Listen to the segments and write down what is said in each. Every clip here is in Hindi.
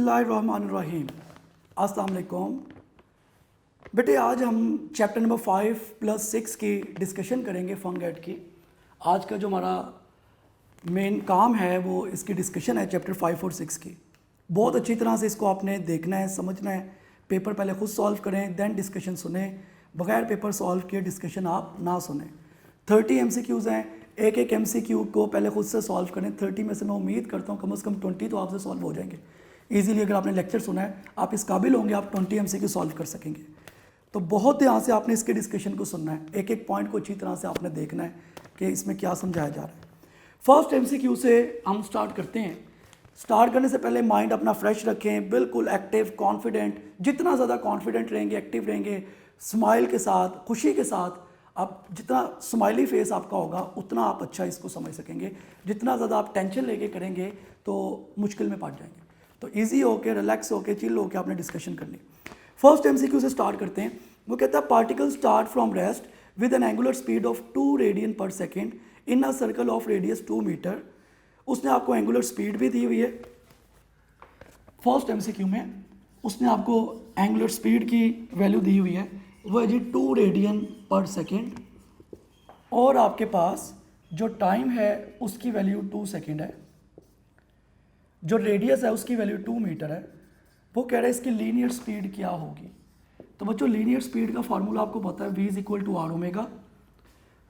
बिस्मिल्लाहिर्रहमानिर्रहीम। अस्सलाम वालेकुम। बेटे आज हम चैप्टर नंबर 5+6 की डिस्कशन करेंगे फंगेट की। आज का जो हमारा मेन काम है वो इसकी डिस्कशन है चैप्टर 5 और 6 की। बहुत अच्छी तरह से इसको आपने देखना है, समझना है। पेपर पहले खुद सॉल्व करें, देन डिस्कशन सुने। बगैर पेपर सॉल्व किए डिस्कशन आप ना सुने। 30 MCQs हैं, एक एक MCQ को पहले खुद से सॉल्व करें। 30 में से मैं उम्मीद करता हूँ कम से कम 20 तो आपसे सॉल्व हो जाएंगे ईजिली। अगर आपने लेक्चर सुना है, आप इस काबिल होंगे, आप 20 MCQ सॉल्व कर सकेंगे। तो बहुत ध्यान से आपने इसके डिस्कशन को सुनना है, एक एक पॉइंट को अच्छी तरह से आपने देखना है कि इसमें क्या समझाया जा रहा है। फर्स्ट MCQ से हम स्टार्ट करते हैं। स्टार्ट करने से पहले माइंड अपना फ्रेश रखें, बिल्कुल एक्टिव, कॉन्फिडेंट। जितना ज़्यादा कॉन्फिडेंट रहेंगे, एक्टिव रहेंगे, स्माइल के साथ, खुशी के साथ, आप जितना स्माइली फेस आपका होगा उतना आप अच्छा इसको समझ सकेंगे। जितना ज़्यादा आप टेंशन लेके करेंगे तो मुश्किल में पड़ जाएंगे। तो इजी होके, रिलैक्स होके, चिल होके आपने डिस्कशन करनी। फर्स्ट MCQ से स्टार्ट करते हैं। वो कहता है particle start from rest with an angular speed of 2 radian per second in a circle of radius 2 metre. उसने आपको एंगुलर स्पीड भी दी हुई है। फर्स्ट MCQ में उसने आपको एंगुलर स्पीड की वैल्यू दी हुई है, वो है जी 2 रेडियन पर सेकेंड। और आपके पास जो टाइम है उसकी वैल्यू 2 सेकेंड है। जो रेडियस है उसकी वैल्यू 2 मीटर है। वो कह रहा है इसकी लीनियर स्पीड क्या होगी। तो बच्चों लीनियर स्पीड का फार्मूला आपको पता है, v = r omega.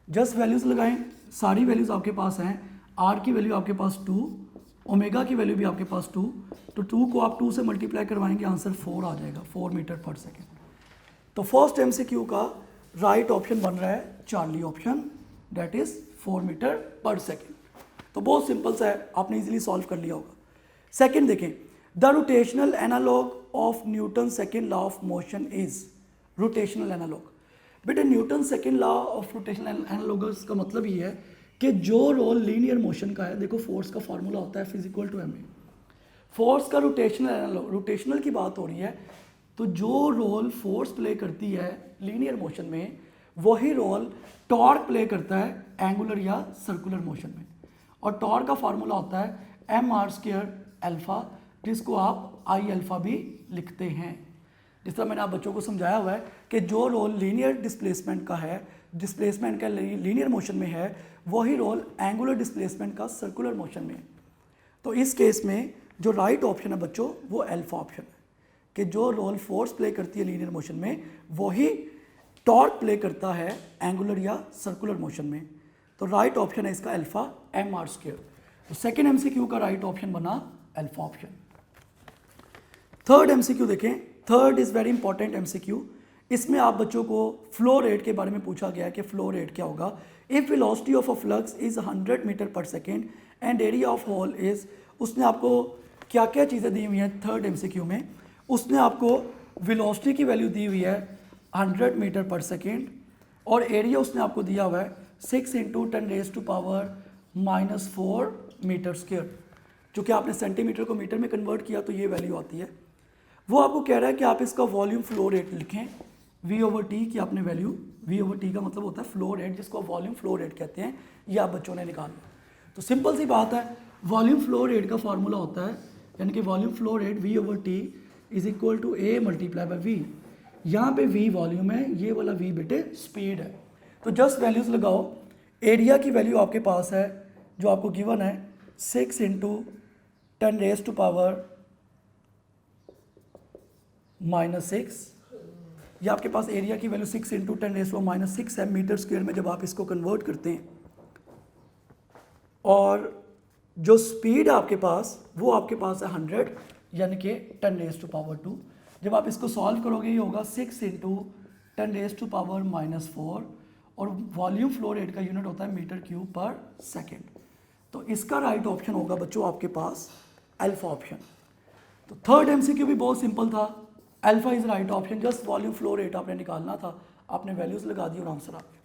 Just values लगाएं, सारी वैल्यूज़ आपके पास हैं। r की वैल्यू आपके पास 2, ओमेगा की वैल्यू भी आपके पास 2। तो 2 को आप 2 से मल्टीप्लाई करवाएंगे, आंसर 4 आ जाएगा, 4 मीटर पर सेकेंड। तो फर्स्ट MCQ का राइट ऑप्शन बन रहा है Charlie option, that is 4 metre पर सेकेंड। तो बहुत सिंपल सा है, आपने इजीली सॉल्व कर लिया होगा। सेकेंड देखें, the rotational analogue of Newton second law of motion is. Rotational analogue बेटे, Newton second law of rotational analogous का मतलब ये है कि जो रोल लीनियर मोशन का है, देखो फोर्स का फॉर्मूला होता है F = ma। फोर्स का रोटेशनल एनालॉग, रोटेशनल की बात हो रही है, तो जो रोल फोर्स प्ले करती है लीनियर मोशन में, वही रोल टॉर्क प्ले करता है एंगुलर या सर्कुलर मोशन में। और टॉर्क का फार्मूला होता है mr² अल्फा, जिसको आप I अल्फा भी लिखते हैं। जिस तरह मैंने आप बच्चों को समझाया हुआ है कि जो रोल लीनियर डिस्प्लेसमेंट का है, डिस्प्लेसमेंट का लीनियर मोशन में है, वही रोल एंगुलर डिस्प्लेसमेंट का सर्कुलर मोशन में है। तो इस केस में जो राइट ऑप्शन है बच्चों वो अल्फा ऑप्शन है, कि जो रोल फोर्स प्ले करती है लीनियर मोशन में, वही टॉर्क प्ले करता है एंगुलर या सर्कुलर मोशन में। तो राइट ऑप्शन है इसका अल्फा mr²। तो सेकेंड MCQ का राइट ऑप्शन बना अल्फा ऑप्शन। थर्ड MCQ देखें, third is very important MCQ। इसमें आप बच्चों को फ्लो रेट के बारे में पूछा गया है कि फ्लो रेट क्या होगा। If velocity of a flux is 100 metre पर second and area of hole is. उसने आपको क्या क्या चीज़ें दी हुई हैं थर्ड MCQ में। उसने आपको वेलोसिटी की वैल्यू दी हुई है 100 मीटर पर सेकेंड, और एरिया उसने आपको दिया हुआ है 6 × 10⁻⁻4 मीटर स्क्वायर। जो कि आपने सेंटीमीटर को मीटर में कन्वर्ट किया तो ये वैल्यू आती है। वो आपको कह रहा है कि आप इसका वॉल्यूम फ्लो रेट लिखें, V/T की आपने वैल्यू, V/T का मतलब होता है फ्लो रेट, जिसको आप वॉल्यूम फ्लो रेट कहते हैं। ये आप बच्चों ने निकालना। तो सिंपल सी बात है, वॉल्यूम फ्लो रेट का फार्मूला होता है, यानी कि volume flow rate V/T = A × V। यहाँ पे V वॉल्यूम है, ये वाला V बेटे स्पीड है। तो जस्ट वैल्यूज़ लगाओ। एरिया की वैल्यू आपके पास है जो आपको गिवन है 6 × 10⁻⁻6। ये आपके पास एरिया की वैल्यू 6 × 10⁻⁻6 है मीटर स्क्वायर में, जब आप इसको कन्वर्ट करते हैं। और जो स्पीड है आपके पास वो आपके पास है 100, यानी कि 10⁻²। जब आप इसको सॉल्व करोगे ये होगा 6 × 10⁻⁻4, और वॉल्यूम फ्लो रेट का यूनिट होता है मीटर क्यूब पर सेकेंड। तो इसका राइट ऑप्शन होगा बच्चों आपके पास अल्फा ऑप्शन। तो थर्ड MCQ भी बहुत सिंपल था, alpha is right option. Just volume flow rate आपने निकालना था, आपने वैल्यूज लगा दी और आंसर आ गया।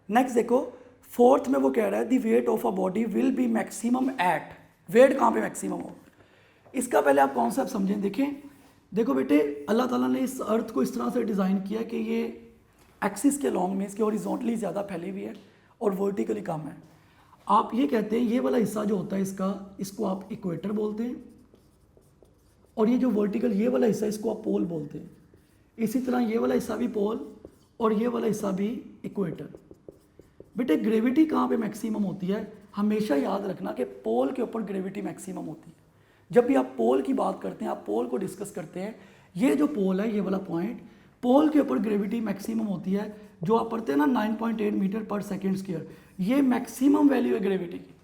नेक्स्ट देखो, फोर्थ में वो कह रहा है the weight of a body will be maximum at. Weight कहाँ पे मैक्सिमम हो, इसका पहले आप कॉन्सेप्ट समझें। देखें, देखो बेटे, अल्लाह ताला ने इस अर्थ को इस तरह से डिज़ाइन किया कि ये एक्सिस के लॉन्ग में इसके हॉरिजॉन्टली ज़्यादा फैली हुई है और वर्टिकली कम है। आप ये कहते हैं ये वाला हिस्सा जो होता है इसका, इसको आप इक्वेटर बोलते हैं, और ये जो वर्टिकल ये वाला हिस्सा इसको आप पोल बोलते हैं। इसी तरह ये वाला हिस्सा भी पोल और ये वाला हिस्सा भी इक्वेटर। बेटे ग्रेविटी कहाँ पे मैक्सिमम होती है, हमेशा याद रखना कि पोल के ऊपर ग्रेविटी मैक्सिमम होती है। जब भी आप पोल की बात करते हैं, आप पोल को डिस्कस करते हैं, ये जो पोल है, ये वाला पॉइंट, पोल के ऊपर ग्रेविटी मैक्सिमम होती है। जो आप पढ़ते हैं ना 9.8 मीटर पर सेकेंड स्क्वायर, ये मैक्सिमम वैल्यू है ग्रेविटी की।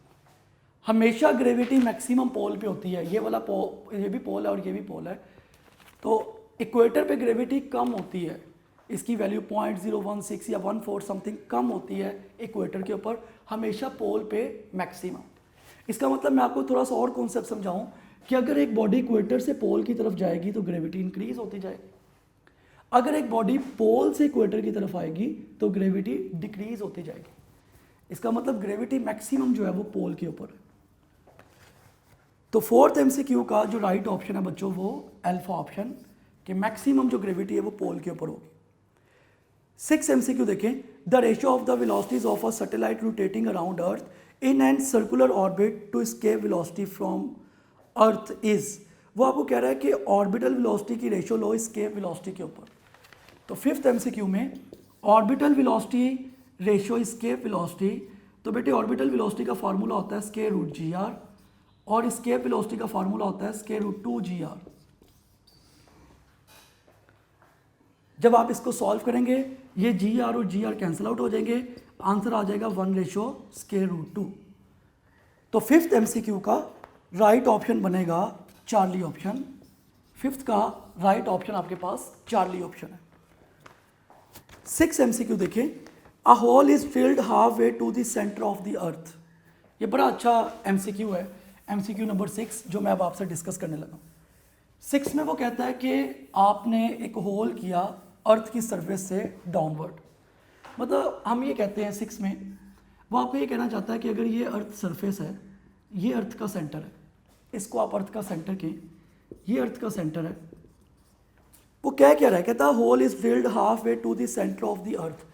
हमेशा ग्रेविटी मैक्सिमम पोल पे होती है। ये वाला पोल, ये भी पोल है और ये भी पोल है। तो इक्वेटर पे ग्रेविटी कम होती है, इसकी वैल्यू 0.016 या 1/4 समथिंग कम होती है इक्वेटर के ऊपर, हमेशा पोल पे मैक्सिमम। इसका मतलब मैं आपको थोड़ा सा और कॉन्सेप्ट समझाऊं कि अगर एक बॉडी इक्वेटर से पोल की तरफ जाएगी तो ग्रेविटी इंक्रीज होती जाएगी, अगर एक बॉडी पोल से इक्वेटर की तरफ आएगी तो ग्रेविटी डिक्रीज होती जाएगी। इसका मतलब ग्रेविटी मैक्सिमम जो है वो पोल के ऊपर है। तो फोर्थ एमसीक्यू का जो राइट ऑप्शन है बच्चों वो अल्फा ऑप्शन, कि मैक्सिमम जो ग्रेविटी है वो पोल के ऊपर होगी। 6 एमसीक्यू देखें, the ratio of the velocities of a satellite rotating around earth in and circular orbit to escape velocity from earth is. वो आपको कह रहा है कि ऑर्बिटल वेलोसिटी की रेशियो लो एस्केप वेलोसिटी के ऊपर। तो 5th एमसीक्यू में orbital velocity ratio escape velocity, तो बेटे ऑर्बिटल वेलोसिटी का फार्मूला होता है स्क्वायर रूट GR और एस्केप वेलोसिटी का फार्मूला होता है स्क्वायर रूट 2GR। जब आप इसको सॉल्व करेंगे ये GR और GR कैंसिल आउट हो जाएंगे, आंसर आ जाएगा 1:2। तो 5th एमसीक्यू का राइट ऑप्शन बनेगा चार्ली ऑप्शन। 5th का राइट ऑप्शन आपके पास चार्ली ऑप्शन है। 6 एमसीक्यू देखें, a hole is filled half way to the centre of the earth. ये बड़ा अच्छा एमसीक्यू है, एमसीक्यू नंबर 6 जो मैं अब आपसे डिस्कस करने लगा। 6 में वो कहता है कि आपने एक होल किया अर्थ की सरफेस से डाउनवर्ड। मतलब हम ये कहते हैं 6 में वो आपको ये कहना चाहता है कि अगर ये अर्थ सरफेस है, ये अर्थ का सेंटर है, इसको आप अर्थ का सेंटर कहें, ये अर्थ का सेंटर है। वो क्या रहा है, कहता है hole is filled half way to the centre of the earth.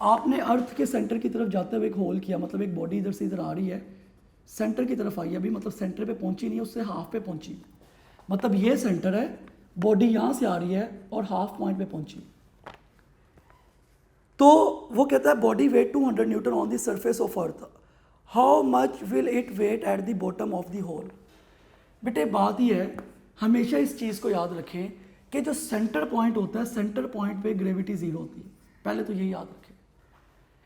आपने अर्थ के सेंटर की तरफ जाते हुए एक होल किया, मतलब एक बॉडी इधर से इधर आ रही है, सेंटर की तरफ आई है, अभी मतलब सेंटर पे पहुंची नहीं है, उससे हाफ पे पहुंची। मतलब ये सेंटर है, बॉडी यहाँ से आ रही है और हाफ पॉइंट पे पहुंची। तो वो कहता है body weight 200 newton on the surface of earth, how much will it weigh at the bottom of the hole. बेटे बात ही है, हमेशा इस चीज़ को याद रखें कि जो सेंटर पॉइंट होता है, सेंटर पॉइंट पे ग्रेविटी 0 होती है। पहले तो यही याद रखें,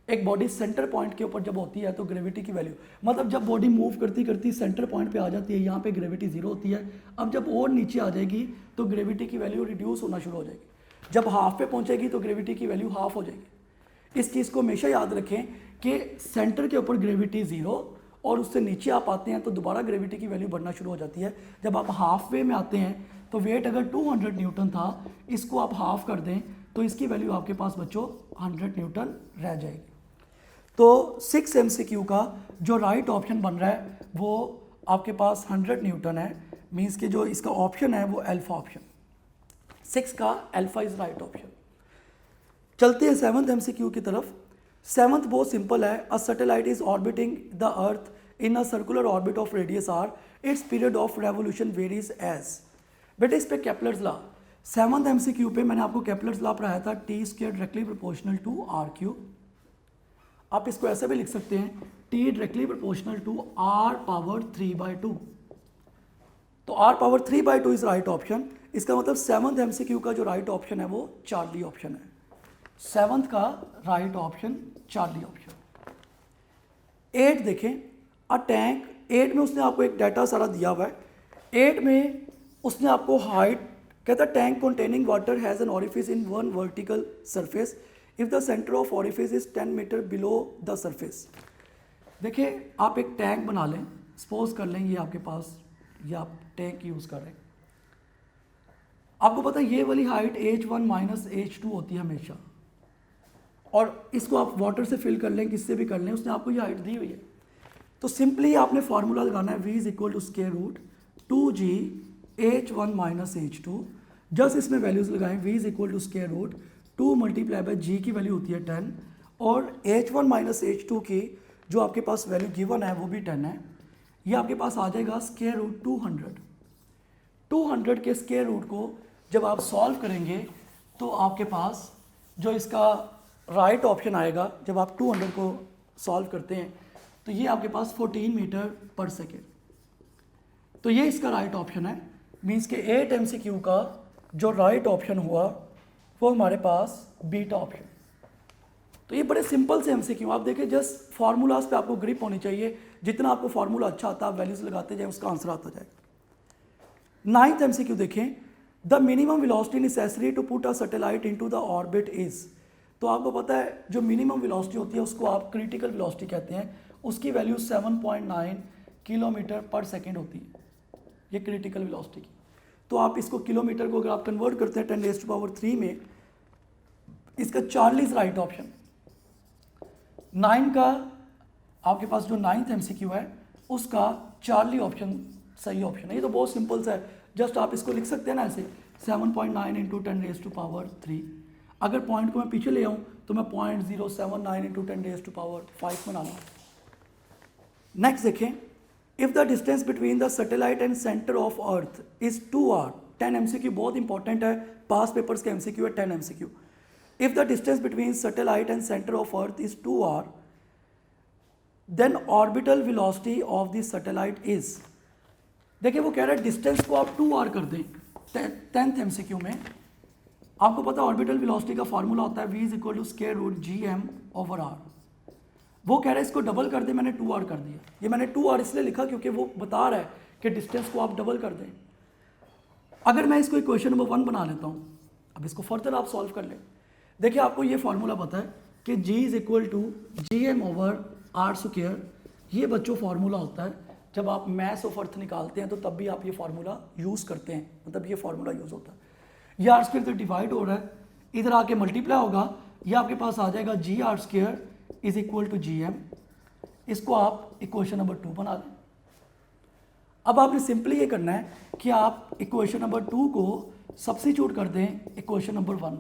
एक बॉडी सेंटर पॉइंट के ऊपर जब होती है तो ग्रेविटी की वैल्यू, मतलब जब बॉडी मूव करती करती सेंटर पॉइंट पे आ जाती है, यहाँ पे ग्रेविटी 0 होती है। अब जब और नीचे आ जाएगी तो ग्रेविटी की वैल्यू रिड्यूस होना शुरू हो जाएगी। जब हाफ पे पहुँचेगी तो ग्रेविटी की वैल्यू हाफ हो जाएगी। इस चीज़ को हमेशा याद रखें कि सेंटर के ऊपर ग्रेविटी 0 और उससे नीचे आप आते हैं तो दोबारा ग्रेविटी की वैल्यू बढ़ना शुरू हो जाती है। जब आप हाफ वे में आते हैं तो वेट अगर 200 न्यूटन था, इसको आप हाफ कर दें तो इसकी वैल्यू आपके पास बच्चों 100 न्यूटन रह जाएगी। तो 6 एमसीक्यू का जो राइट ऑप्शन बन रहा है वो आपके पास 100 न्यूटन है, मीन्स कि जो इसका ऑप्शन है वो अल्फा ऑप्शन। 6 का अल्फा इज राइट ऑप्शन। चलते हैं 7th एमसीक्यू की तरफ। 7th बहुत सिंपल है, a satellite is orbiting the earth in a circular orbit of radius r, its period of revolution varies as. बेटे इस पे केपलर्स लॉ, 7th एमसीक्यू पे मैंने आपको केपलर्स लॉ पढ़ाया था, t square directly proportional to r³। आप इसको ऐसे भी लिख सकते हैं, t directly proportional to r⁻3/2। तो r⁻3/2 इज राइट ऑप्शन। इसका मतलब 7th एमसीक्यू का जो राइट ऑप्शन है वो चार्ली ऑप्शन है। 7th का राइट ऑप्शन चार्ली ऑप्शन। 8 देखें, अ टैंक, 8 में उसने आपको एक डाटा सारा दिया हुआ है। 8 में उसने आपको हाइट, कहता है tank containing water has an orifice in one vertical surface if the centre of orifice is 10 metre below the surface. देखिए आप एक टैंक बना लें, सपोज कर लें ये आपके पास, ये आप टैंक यूज़ कर रहे हैं, आपको पता है ये वाली हाइट h1 - h2 होती है हमेशा, और इसको आप वाटर से फिल कर लें, किससे भी कर लें, उसने आपको ये हाइट दी हुई है। तो सिंपली आपने फार्मूला लगाना है, v is equal to square root 2g h1 - h2। Just इसमें वैल्यूज़ लगाएं, v is equal to square root 2 multiply by g की वैल्यू होती है 10 और h1 - h2 की जो आपके पास वैल्यू गिवन है वो भी 10 है। ये आपके पास आ जाएगा स्क्वायर रूट 200। 200 के स्क्वायर रूट को जब आप सॉल्व करेंगे तो आपके पास जो इसका राइट ऑप्शन आएगा, जब आप 200 को सॉल्व करते हैं तो ये आपके पास 14 मीटर पर सेकेंड। तो ये इसका राइट ऑप्शन है। मीन्स के 8 MCQ का जो राइट ऑप्शन हुआ वो हमारे पास बीटा ऑप्शन। तो ये बड़े सिंपल से MCQ, आप देखिए जस्ट फार्मूलाज पे आपको ग्रिप होनी चाहिए। जितना आपको फार्मूला अच्छा आता है आप वैल्यूज लगाते जाए, उसका आंसर आता जाएगा। 9th MCQ देखें, the minimum velocity necessary to put a satellite into the orbit is. तो आपको पता है जो मिनिमम वेलोसिटी होती है उसको आप क्रिटिकल वेलोसिटी कहते हैं, उसकी वैल्यू 7.9 किलोमीटर पर सेकेंड होती है, ये क्रिटिकल वेलोसिटी की। तो आप इसको किलोमीटर को अगर आप कन्वर्ट करते हैं 10⁻³ में, इसका चार्ली इज राइट ऑप्शन। 9 का आपके पास जो 9th MCQ है उसका चार्ली ऑप्शन सही ऑप्शन है। ये तो बहुत सिंपल सा है, जस्ट आप इसको लिख सकते हैं ना ऐसे 7.9 × 10⁻³ अगर पॉइंट को मैं पीछे ले आऊँ तो मैं 0.079 × 10⁻5 बना लूँ। नेक्स्ट देखें, if the distance between the satellite and centre of earth is 2r। 10 MCQ बहुत इंपॉर्टेंट है, पास पेपर्स के MCQ है 10 MCQ। If the distance between satellite and centre of earth is 2r, then orbital velocity of the satellite is. देखिए वो कह रहा है डिस्टेंस को आप 2r कर दें। 10th MCQ में आपको पता है ऑर्बिटल वेलोसिटी का फार्मूला होता है v = √gm/r। वो कह रहा है इसको डबल कर दे, मैंने 2r कर दिया। ये मैंने 2r इसलिए लिखा क्योंकि वो बता रहा है कि डिस्टेंस को आप डबल कर दें। अगर मैं इसको इक्वेशन नंबर 1 बना लेता हूँ, अब इसको फर्दर आप सॉल्व कर लें। देखिए आपको ये फार्मूला पता है कि g = gm/r²। ये बच्चों फार्मूला होता है जब आप मैथ्स ऑफ अर्थ निकालते हैं तो तब भी आप ये फार्मूला यूज़ करते हैं, मतलब ये फार्मूला यूज़ होता है। ये r² से डिवाइड हो रहा है, इधर आके मल्टीप्लाई होगा, ये आपके पास आ जाएगा gr² = gm। इसको आप इक्वेशन नंबर 2 बना लें। अब आपने सिंपली ये करना है कि आप इक्वेशन नंबर 2 को सब्स्टिट्यूट कर दें इक्वेशन नंबर 1।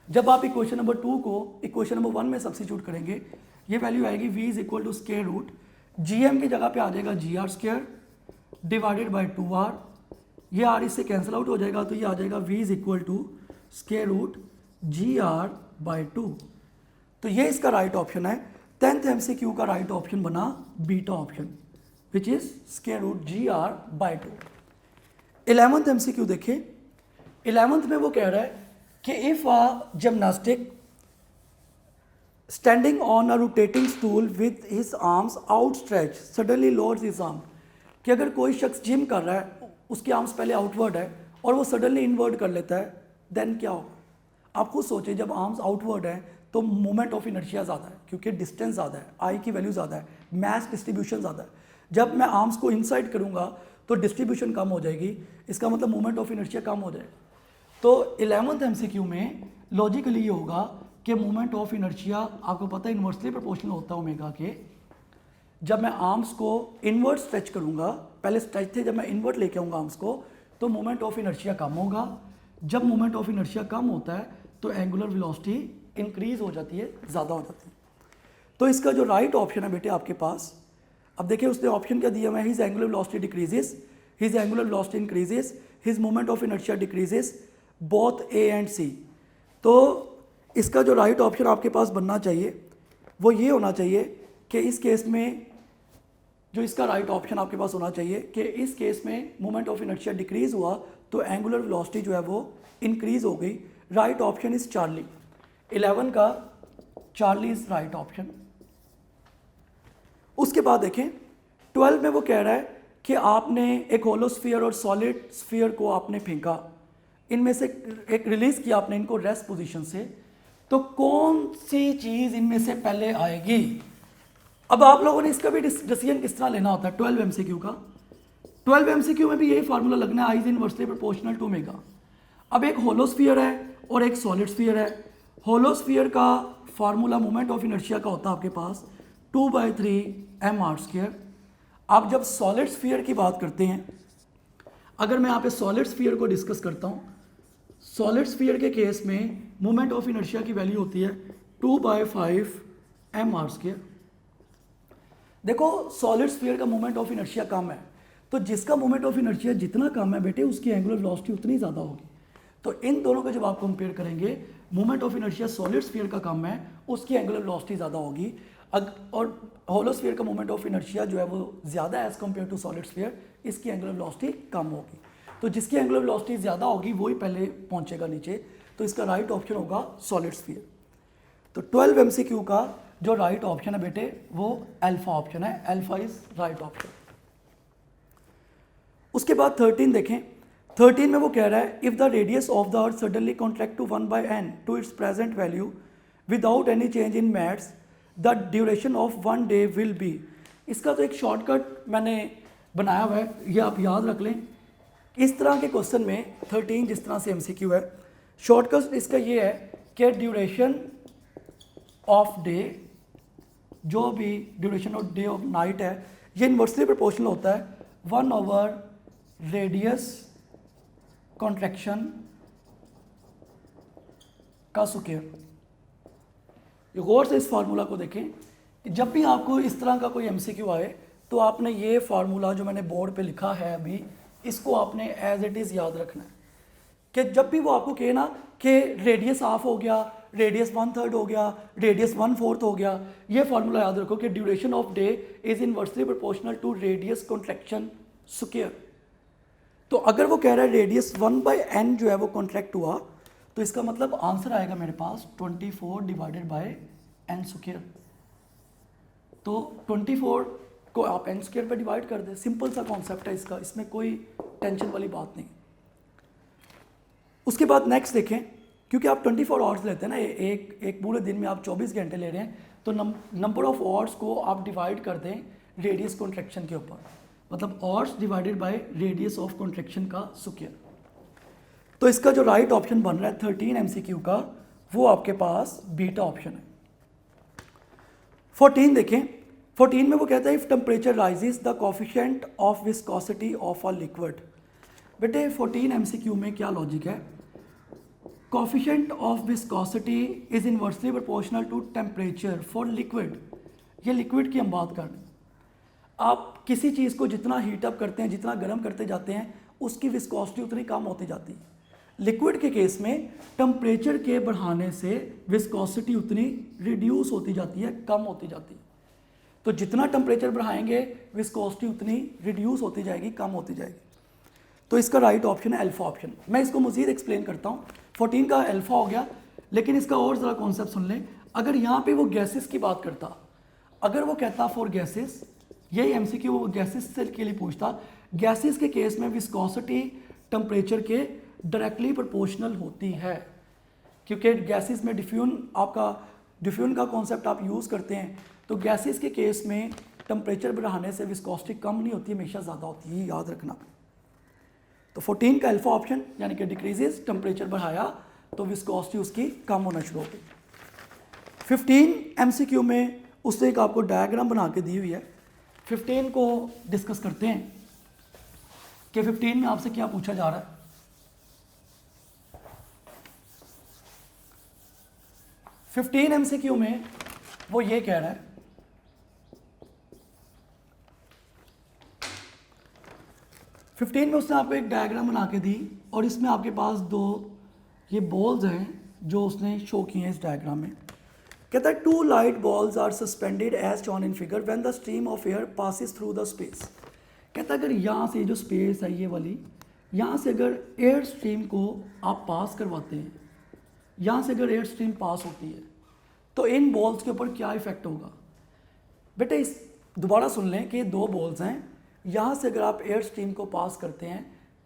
जब आप इक्वेशन नंबर 2 को इक्वेशन नंबर 1 में सब्स्टिट्यूट करेंगे, ये वैल्यू आएगी v = gm की जगह पे आ जाएगा gr² डिवाइडेड बाई 2r। ये r इससे कैंसिल आउट हो जाएगा तो ये आ जाएगा v = gr/2। तो ये इसका राइट ऑप्शन है। 10th MCQ का राइट ऑप्शन बना beta option which is √gr/2। 11th MCQ देखें, 11th में वो कह रहा है कि if a gymnastic standing on a rotating stool with his arms outstretch suddenly lowers his arm, कि अगर कोई शख्स जिम कर रहा है, उसके आर्म्स पहले आउटवर्ड है और वो सडनली इनवर्ड कर लेता है, देन क्या होगा? आप खुद सोचिए, जब आर्म्स आउटवर्ड है तो मोमेंट ऑफ इनर्शिया ज़्यादा है क्योंकि डिस्टेंस ज़्यादा है, आई की वैल्यू ज़्यादा है, मास डिस्ट्रीब्यूशन ज़्यादा है। जब मैं आर्म्स को इनसाइड करूँगा तो डिस्ट्रीब्यूशन कम हो जाएगी, इसका मतलब मोमेंट ऑफ इनर्शिया कम हो जाएगा। तो 11th MCQ में लॉजिकली ये होगा कि मोमेंट ऑफ इनर्शिया आपको पता है इन्वर्सली प्रोपोर्शनल होता है ओमेगा के। जब मैं आर्म्स को इनवर्ट स्ट्रेच करूँगा, पहले स्ट्रेच थे, जब मैं इनवर्ट लेके आऊँगा आर्म्स को तो मोमेंट ऑफ इनर्शिया कम होगा। जब मोमेंट ऑफ इनर्शिया कम होता है तो एंगुलर वेलोसिटी इंक्रीज हो जाती है, ज़्यादा हो जाती है। तो इसका जो राइट ऑप्शन है बेटे आपके पास, अब देखिए उसने ऑप्शन क्या दिया हुआ है, his angular velocity decreases, his angular velocity increases, his moment of inertia decreases, both A and C। तो इसका जो राइट ऑप्शन आपके पास बनना चाहिए वो ये होना चाहिए कि इस केस में जो इसका राइट ऑप्शन आपके पास होना चाहिए कि इस केस में मोमेंट ऑफ इनर्शिया डिक्रीज हुआ तो एंगुलर वेलोसिटी जो है वो इंक्रीज हो गई। Right option is Charlie. 11 का चार्ली इज राइट ऑप्शन। उसके बाद देखें 12 में वो कह रहा है कि आपने एक होलो स्फीयर और सॉलिड स्फीयर को आपने फेंका, इनमें से एक रिलीज किया आपने इनको रेस्ट पोजीशन से, तो कौन सी चीज़ इनमें से पहले आएगी? अब आप लोगों ने इसका भी डिसीजन किस तरह लेना होता है 12 MCQ का। 12 MCQ में भी यही फार्मूला लगना है, I is inversely proportional to omega. अब एक होलो स्फीयर है और एक सॉलिड स्फीयर है। होलो स्फीयर का फार्मूला मोमेंट ऑफ इनर्शिया का होता है आपके पास 2/3 mr²। आप जब सॉलिड स्फीयर की बात करते हैं, अगर मैं यहाँ पे सॉलिड स्फीयर को डिस्कस करता हूँ, सॉलिड स्फीयर के केस में मोमेंट ऑफ इनर्शिया की वैल्यू होती है 2/5 mr²। देखो सॉलिड स्फीयर का मोमेंट ऑफ इनर्शिया कम है, तो तो जिसका मोमेंट ऑफ इनर्शिया जितना कम है बेटे उसकी एंगुलर वेलोसिटी उतनी ज़्यादा होगी। तो इन दोनों को जब आप कंपेयर करेंगे, moment of inertia solid sphere का कम है, उसकी एंगुलर वेलोसिटी ज़्यादा होगी। और होलो स्फीयर का मोमेंट ऑफ इनर्शिया जो है वो ज़्यादा है as compared to solid sphere, इसकी एंगुलर वेलोसिटी कम होगी। तो जिसकी एंगुलर वेलोसिटी ज़्यादा होगी वही पहले पहुंचेगा नीचे, तो इसका राइट ऑप्शन होगा सॉलिड स्फीयर। तो 12 MCQ का जो राइट ऑप्शन है बेटे वो अल्फा ऑप्शन है, अल्फा इज राइट ऑप्शन। उसके बाद 13 देखें, 13 में वो कह रहा है if the radius of the earth suddenly contract to 1/n to its present value without any change in mass the duration of 1 day will be. इसका तो एक शॉर्टकट मैंने बनाया हुआ है, ये आप याद रख लें। इस तरह के क्वेश्चन में 13 जिस तरह से MCQ है, शॉर्टकट इसका ये है कि ड्यूरेशन ऑफ डे, जो भी duration of day of night है, ये इन्वर्सली प्रोपोर्शनल होता है 1/रेडियस कॉन्ट्रैक्शन का स्क्वायर। गौर से इस फार्मूला को देखें कि जब भी आपको इस तरह का कोई MCQ आए तो आपने ये फार्मूला जो मैंने बोर्ड पे लिखा है अभी, इसको आपने एज इट इज़ याद रखना है कि जब भी वो आपको कहे ना कि रेडियस हाफ हो गया, रेडियस 1/3 हो गया, रेडियस 1/4 हो गया, ये फार्मूला याद रखो कि duration of day is inversely proportional to radius contraction square. तो अगर वो कह रहा है रेडियस 1/n जो है वो कॉन्ट्रैक्ट हुआ, तो इसका मतलब आंसर आएगा मेरे पास 24 डिवाइडेड बाय n स्क्वायर। तो 24 को आप n स्क्वायर पर डिवाइड कर दें, सिंपल सा कॉन्सेप्ट है इसका, इसमें कोई टेंशन वाली बात नहीं। उसके बाद नेक्स्ट देखें, क्योंकि आप 24 आवर्स लेते हैं ना, एक पूरे दिन में आप 24 घंटे ले रहे हैं, तो नंबर ऑफ आवर्स को आप डिवाइड कर दें रेडियस कॉन्ट्रैक्शन के ऊपर, मतलब hours divided by radius of contraction का स्क्वायर। तो इसका जो राइट ऑप्शन बन रहा है 13 MCQ का, वो आपके पास बीटा ऑप्शन है। 14 देखें, 14 में वो कहता है if temperature rises the coefficient of viscosity of a liquid. बेटे 14 MCQ में क्या लॉजिक है, coefficient of viscosity is inversely proportional to temperature for liquid. ये लिक्विड की हम बात कर रहे हैं। आप किसी चीज़ को जितना हीट अप करते हैं, जितना गर्म करते जाते हैं, उसकी विस्कोसिटी उतनी कम होती जाती है। लिक्विड के केस में टेम्परेचर के बढ़ाने से विस्कोसिटी उतनी रिड्यूस होती जाती है, कम होती जाती है। तो जितना टेम्परेचर बढ़ाएंगे विस्कोसिटी उतनी रिड्यूस होती जाएगी, कम होती जाएगी। तो इसका राइट ऑप्शन है अल्फा ऑप्शन। मैं इसको मज़ीद एक्सप्लेन करता हूँ। 14 का अल्फा हो गया, लेकिन इसका और ज़रा कॉन्सेप्ट सुन लें। अगर यहाँ पे वो गैसेस की बात करता, अगर वो कहता फॉर गैसेस, यही MCQ वो गैसेस के लिए पूछता, गैसेस के केस में विस्कोसिटी टेम्परेचर के डायरेक्टली प्रोपोर्शनल होती है, क्योंकि गैसेस में डिफ्यूजन का कॉन्सेप्ट आप यूज़ करते हैं। तो गैसेस के केस में टेम्परेचर बढ़ाने से विस्कोसिटी कम नहीं होती, हमेशा ज़्यादा होती है, याद रखना। तो 14 का अल्फा ऑप्शन, यानी कि डिक्रीजेस, टेम्परेचर बढ़ाया तो विस्कोसिटी उसकी कम होना शुरू हो गई। 15 MCQ में उससे एक आपको डायग्राम बना के दी हुई है। 15 को डिस्कस करते हैं कि 15 में आपसे क्या पूछा जा रहा है। 15 MCQ में वो ये कह रहा है, फिफ्टीन में उसने आपको एक डायग्राम बना के दी और इसमें आपके पास दो ये बॉल्स हैं जो उसने शो किए हैं इस डायग्राम में। कहता है 2 light balls are suspended as shown in figure when the stream of air passes through the space. कहता है अगर यहाँ से जो स्पेस है ये वाली, यहाँ से अगर एयर स्ट्रीम को आप पास करवाते हैं, यहाँ से अगर एयर स्ट्रीम पास होती है तो इन बॉल्स के ऊपर क्या इफेक्ट होगा। बेटे इस दोबारा सुन लें कि 2 बॉल्स हैं, यहाँ से अगर आप एयर स्ट्रीम को पास करते हैं,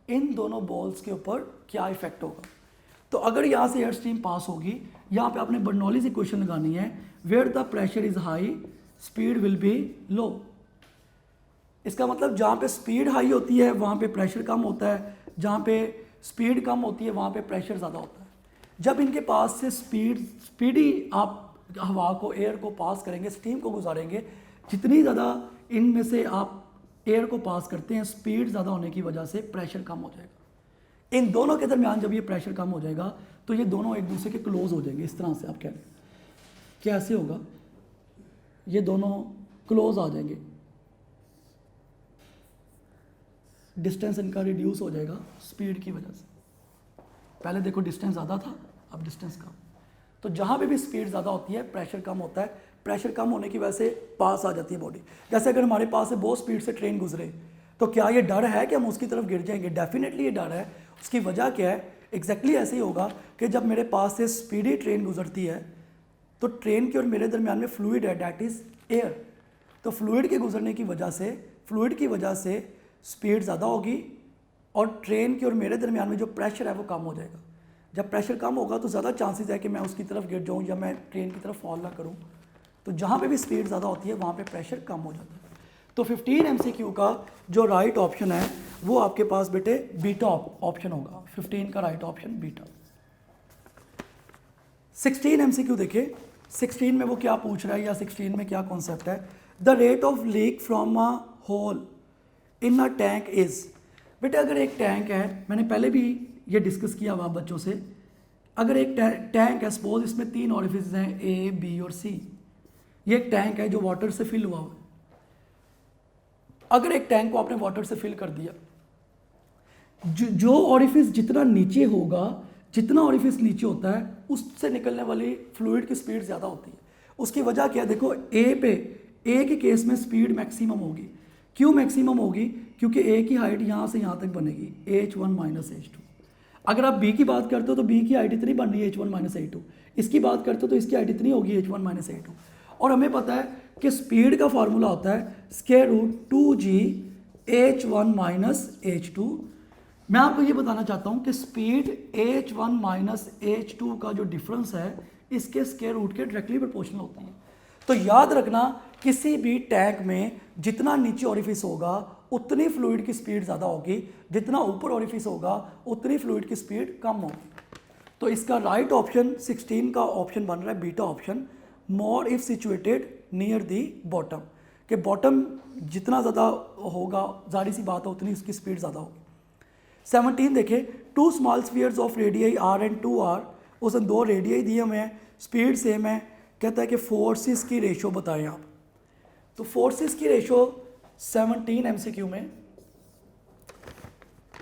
इन दोनों बॉल्स के ऊपर क्या इफेक्ट होगा। तो अगर यहाँ से एयर स्ट्रीम पास होगी, यहाँ पे आपने बर्नौलीज इक्वेशन लगानी है, where the pressure is high speed will be low. इसका मतलब जहाँ पे स्पीड हाई होती है वहाँ पे प्रेशर कम होता है, जहाँ पे स्पीड कम होती है वहाँ पे प्रेशर ज़्यादा होता है। जब इनके पास से स्पीडी आप हवा को, एयर को पास करेंगे, स्टीम को गुजारेंगे, जितनी ज़्यादा इनमें से आप एयर को पास करते हैं, स्पीड ज़्यादा होने की वजह से प्रेशर कम हो जाएगा। इन दोनों के दरमियान जब ये प्रेशर कम हो जाएगा तो ये दोनों एक दूसरे के क्लोज हो जाएंगे। इस तरह से आप कह रहे हैं, कैसे होगा, ये दोनों क्लोज आ जाएंगे। डिस्टेंस इनका रिड्यूस हो जाएगा स्पीड की वजह से। पहले देखो डिस्टेंस ज़्यादा था, अब डिस्टेंस कम। तो जहाँ पे भी स्पीड ज़्यादा होती है प्रेशर कम होता है, प्रेशर कम होने की वजह से पास आ जाती है बॉडी। जैसे अगर हमारे पास से बहुत स्पीड से ट्रेन गुजरे तो क्या ये डर है कि हम उसकी तरफ गिर जाएंगे? डेफिनेटली ये डर है। उसकी वजह क्या है? एग्जैक्टली ऐसे ही होगा कि जब मेरे पास से स्पीडी ट्रेन गुजरती है तो ट्रेन के और मेरे दरमियान में फ्लूइड है, डैट इज़ एयर। तो फ्लूइड के गुजरने की वजह से, फ्लूइड की वजह से स्पीड ज़्यादा होगी और ट्रेन के और मेरे दरमियान में जो प्रेशर है वो कम हो जाएगा। जब प्रेशर कम होगा तो ज़्यादा चांसेस है कि मैं उसकी तरफ गिर जाऊँ या मैं ट्रेन की तरफ फॉल ना करूँ। तो जहाँ पे भी स्पीड ज़्यादा होती है वहाँ पे प्रेशर कम हो जाता है। तो 15 MCQ का जो राइट ऑप्शन है वो आपके पास बेटे बीटा ऑप्शन होगा। 15 का राइट ऑप्शन बीटा। 16 MCQ देखिए, 16 में वो क्या पूछ रहा है या 16 में क्या कॉन्सेप्ट है? The rate of leak from a hole in a tank is. बेटे अगर एक टैंक है, मैंने पहले भी ये डिस्कस किया हुआ बच्चों से, अगर एक टैंक है, सपोज इसमें 3 ऑरिफिस हैं ए, बी और सी। ये एक टैंक है जो वाटर से फिल हुआ हुआ है। अगर एक टैंक को आपने वाटर से फिल कर दिया, जो ऑरिफिस जितना नीचे होगा, जितना ऑरिफिस नीचे होता है उससे निकलने वाली फ्लूइड की स्पीड ज़्यादा होती है। उसकी वजह क्या है? देखो ए के केस में स्पीड मैक्सिमम होगी। क्यों मैक्सिमम होगी? क्योंकि ए की हाइट यहाँ से यहाँ तक बनेगी h1 माइनस h2। अगर आप बी की बात करते हो तो बी की हाइट इतनी बन रही है h1 माइनस h2। इसकी बात करते हो तो इसकी हाइट इतनी होगी h1 माइनस h2। और हमें पता है कि स्पीड का फार्मूला होता है square root 2g h1 minus h2। मैं आपको ये बताना चाहता हूँ कि स्पीड h1 माइनस h2 का जो डिफरेंस है इसके स्क्वायर रूट के डायरेक्टली प्रोपोर्शनल होती है। तो याद रखना, किसी भी टैंक में जितना नीचे ऑरिफिस होगा उतनी फ्लूइड की स्पीड ज़्यादा होगी, जितना ऊपर ऑरिफिस होगा उतनी फ्लूइड की स्पीड कम होगी। तो इसका राइट ऑप्शन 16 का ऑप्शन बन रहा है beta option, more if situated near the bottom. कि बॉटम जितना ज़्यादा होगा, जाहिर सी बात है उतनी उसकी स्पीड ज़्यादा होगी। 17 देखिए, 2 small spheres of radii R and 2r, उसने 2 रेडियाई दिए हमें हैं, स्पीड सेम है। कहता है कि फोर्सेस की रेशो बताएं आप। तो फोर्सेस की रेशो 17 MCQ में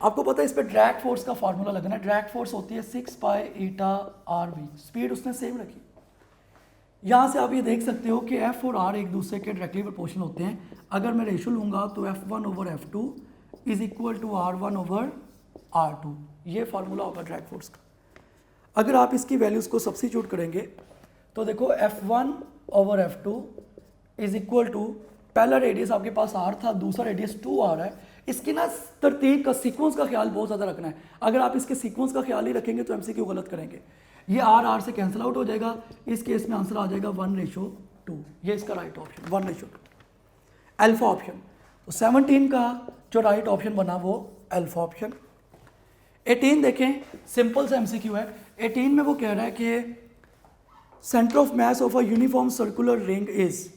आपको पता है इस पर ड्रैग फोर्स का फार्मूला लगना है। ड्रैग फोर्स होती है 6 पाई ईटा RV। स्पीड उसने सेम रखी। यहाँ से आप ये देख सकते हो कि F और R एक दूसरे के डायरेक्टली प्रोपोर्शनल होते हैं। अगर मैं रेशो लूँगा तो F1 over F2 is equal to R1 over R2। ये फार्मूला होगा ड्रैग फोर्स का। अगर आप इसकी वैल्यूज़ को सब्स्टिट्यूट करेंगे तो देखो F1 over F2 is equal to, पहला रेडियस आपके पास R था, दूसरा रेडियस 2R है। इसकी ना तरतीब का, सीक्वेंस का ख्याल बहुत ज़्यादा रखना है। अगर आप इसके सीक्वेंस का ख्याल नहीं रखेंगे तो MCQ गलत करेंगे। ये R से कैंसिल आउट हो जाएगा। इस केस में आंसर आ जाएगा 1:2। ये इसका राइट ऑप्शन 1:2 अल्फा ऑप्शन। तो 17 का जो राइट ऑप्शन बना वो अल्फा ऑप्शन। 18 देखें, सिंपल सा MCQ है। 18 में वो कह रहा है कि centre of mass of a uniform circular ring is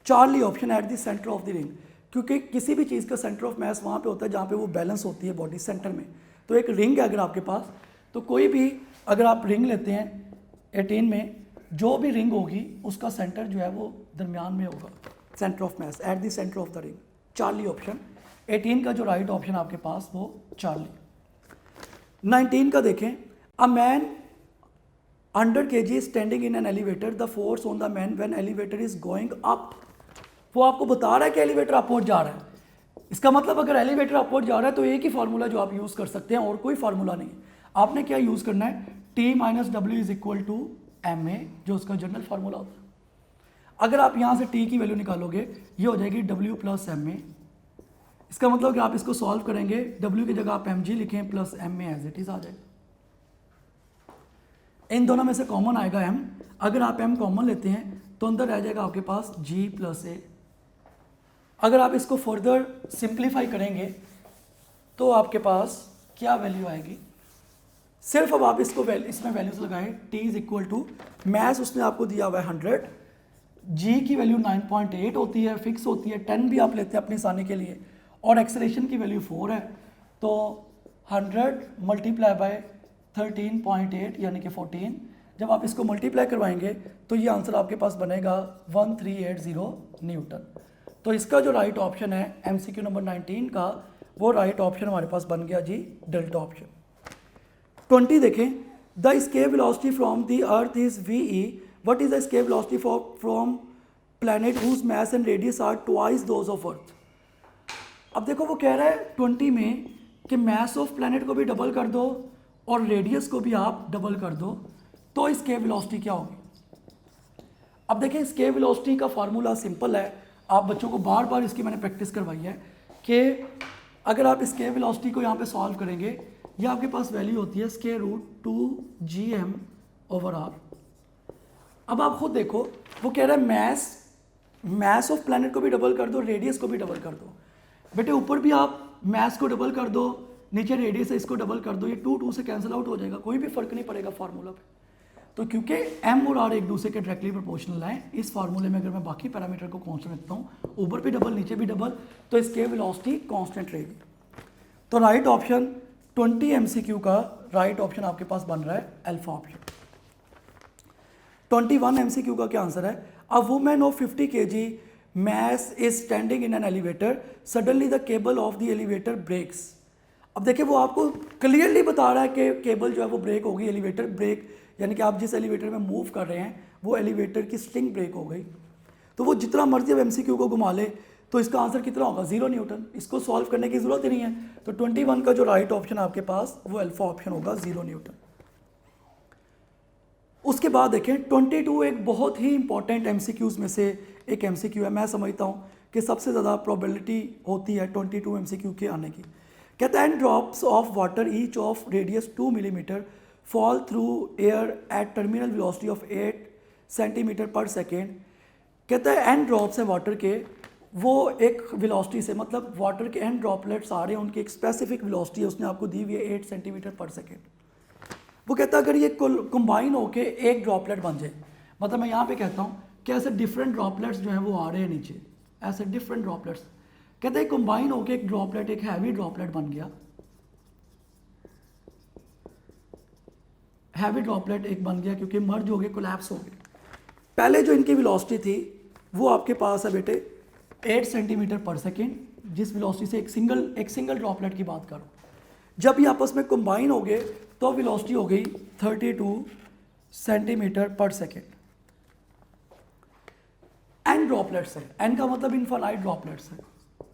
Charlie option at the centre of the ring. क्योंकि किसी भी चीज़ का सेंटर ऑफ मास वहाँ पे होता है जहाँ पे वो बैलेंस होती है बॉडी सेंटर में। तो एक रिंग है अगर आपके पास, तो कोई भी अगर आप रिंग लेते हैं 18 में, जो भी रिंग होगी उसका सेंटर जो है वो दरमियान में होगा, centre of mass at the centre of the ring. Charlie option 18 का जो राइट ऑप्शन आपके पास वो चार्ली। 19 का देखें, a man 100 kg standing in an elevator, the force on the man when elevator is going up. वो आपको बता रहा है कि एलिवेटर अपवर्ड जा रहा है। इसका मतलब अगर एलिवेटर अपवर्ड जा रहा है तो एक ही फार्मूला जो आप यूज़ कर सकते हैं और कोई फार्मूला नहीं है। आपने क्या यूज़ करना है? T minus W is equal to MA, जो उसका जनरल फार्मूला होता है। अगर आप यहाँ से T की वैल्यू निकालोगे ये हो जाएगी W प्लस MA। इसका मतलब कि आप इसको सॉल्व करेंगे, W की जगह आप mg लिखें plus MA as it is आ जाएगा। इन दोनों में से कॉमन आएगा M। अगर आप M कॉमन लेते हैं तो अंदर रह जाएगा आपके पास G प्लस A। अगर आप इसको फर्दर सिंप्लीफाई करेंगे तो आपके पास क्या वैल्यू आएगी? सिर्फ अब आप इसको इसमें वैल्यूज लगाएं। T is equal to mass उसने आपको दिया हुआ है 100, G की वैल्यू 9.8 होती है, फिक्स होती है, 10 भी आप लेते हैं अपनी आसानी के लिए, और एक्सेलरेशन की वैल्यू 4 है। तो 100 मल्टीप्लाई बाय 13.8 यानी कि 14, जब आप इसको मल्टीप्लाई करवाएंगे तो ये आंसर आपके पास बनेगा 1380 न्यूटन। तो इसका जो राइट ऑप्शन है MCQ नंबर 19 का वो राइट ऑप्शन हमारे पास बन गया जी डेल्टा ऑप्शन। 20 देखें, the escape velocity from the earth is ve, what is the escape velocity from planet whose mass and radius are twice those of earth। अब देखो वो कह रहा है 20 में कि mass of planet को भी डबल कर दो और रेडियस को भी आप डबल कर दो तो escape velocity क्या होगी। अब देखिए escape velocity का फार्मूला सिंपल है, आप बच्चों को बार बार इसकी मैंने प्रैक्टिस करवाई है कि अगर आप escape velocity को यहाँ पे सॉल्व करेंगे, ये आपके पास वैल्यू होती है स्क्वायर रूट 2gm/r। अब आप खुद देखो वो कह रहा है मैस ऑफ प्लैनेट को भी डबल कर दो, रेडियस को भी डबल कर दो। बेटे ऊपर भी आप मैस को डबल कर दो, नीचे रेडियस है इसको डबल कर दो, ये 2 से कैंसिल आउट हो जाएगा, कोई भी फर्क नहीं पड़ेगा फार्मूला पे। तो क्योंकि m और r एक दूसरे के डायरेक्टली प्रोपोर्शनल हैं, इस फार्मूले में अगर मैं बाकी पैरामीटर को कांस्टेंट रखता हूँ, ऊपर भी डबल नीचे भी डबल, तो इसके वेलोसिटी कांस्टेंट रहेगी। तो राइट ऑप्शन 20 MCQ का राइट ऑप्शन आपके पास बन रहा है अल्फा ऑप्शन। 21 MCQ का क्या आंसर है, a women of 50 kg mass is standing in an elevator, suddenly the cable of the elevator breaks। अब देखिए वो आपको क्लियरली बता रहा है कि केबल जो है वो ब्रेक होगी, एलिवेटर ब्रेक यानी कि आप जिस एलिवेटर में मूव कर रहे हैं वो एलिवेटर की स्ट्रिंग ब्रेक हो गई। तो वो जितना मर्जी अब MCQ को घुमा ले तो इसका आंसर कितना होगा 0 न्यूटन, इसको सॉल्व करने की ज़रूरत ही नहीं है। तो 21 का जो राइट ऑप्शन आपके पास वो अल्फा ऑप्शन होगा 0 न्यूटन। उसके बाद देखें 22 एक बहुत ही इंपॉर्टेंट MCQs में से एक MCQ है, मैं समझता हूँ कि सबसे ज़्यादा प्रोबेबिलिटी होती है 22 MCQ के आने की। कहता है drops of water each of radius 2 millimetre fall through air eight terminal velocity of 8 centimetre per second. कहता है एन ड्रॉप्स हैं वाटर के, वो एक वेलोसिटी से, मतलब वाटर के एन ड्रॉपलेट्स आ रहे हैं, उनकी एक स्पेसिफिक वेलोसिटी है उसने आपको दी हुई है 8 सेंटीमीटर पर सेकेंड। वो कहता है अगर ये कंबाइन होके एक ड्रॉपलेट बन जाए, मतलब मैं यहाँ पे कहता हूँ कि ऐसे डिफरेंट ड्रॉपलेट्स जो हैं वो आ रहे हैं नीचे, ऐसे डिफरेंट ड्रॉपलेट्स, कहते हैं कंबाइन होके एक ड्रॉपलेट, एक हैवी ड्रॉपलेट बन गया, हैवी ड्रॉपलेट एक बन गया क्योंकि मर्ज हो गए, कोलैप्स हो गए। पहले जो इनकी वेलोसिटी थी वो आपके पास है बेटे 8 सेंटीमीटर पर सेकेंड, जिस वेलोसिटी से एक सिंगल ड्रॉपलेट की बात करो। जब ये आपस में कंबाइन हो गए तो वेलोसिटी हो गई 32 centimetre per second. N droplets है, एन का मतलब इनफाइनाइट ड्रॉपलेट्स है,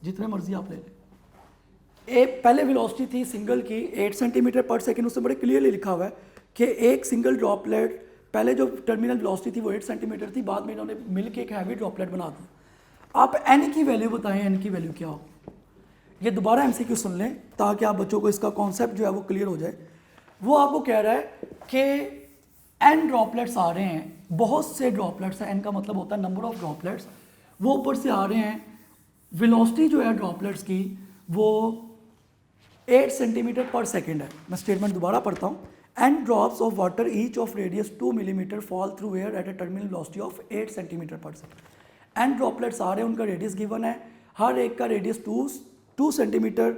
जितने मर्जी आप ले लें। पहले वेलोसिटी थी सिंगल की 8 सेंटीमीटर पर सेकेंड, उससे बड़े क्लियरली लिखा हुआ है कि एक सिंगल ड्रॉपलेट, पहले जो टर्मिनल वेलोसिटी थी वो 8 सेंटीमीटर थी, बाद में इन्होंने मिलकर एक हैवी ड्रॉपलेट बना दिया। आप एन की वैल्यू बताएं, एन की वैल्यू क्या हो। ये दोबारा MCQ सुन लें ताकि आप बच्चों को इसका कॉन्सेप्ट जो है वो क्लियर हो जाए। वो आपको कह रहा है कि एन ड्रॉपलेट्स आ रहे हैं, बहुत से ड्रॉपलेट्स हैं, एन का मतलब होता है नंबर ऑफ ड्रॉपलेट्स, वो ऊपर से आ रहे हैं, वेलोसिटी जो है ड्रॉपलेट्स की वो 8 सेंटीमीटर पर सेकेंड है। मैं स्टेटमेंट दोबारा पढ़ता हूँ, n drops of water each of radius 2 millimetre fall through air at a terminal velocity of 8 centimetre per second. N droplets आ रहे हैं, उनका रेडियस गिवन है, हर एक का रेडियस 2 सेंटीमीटर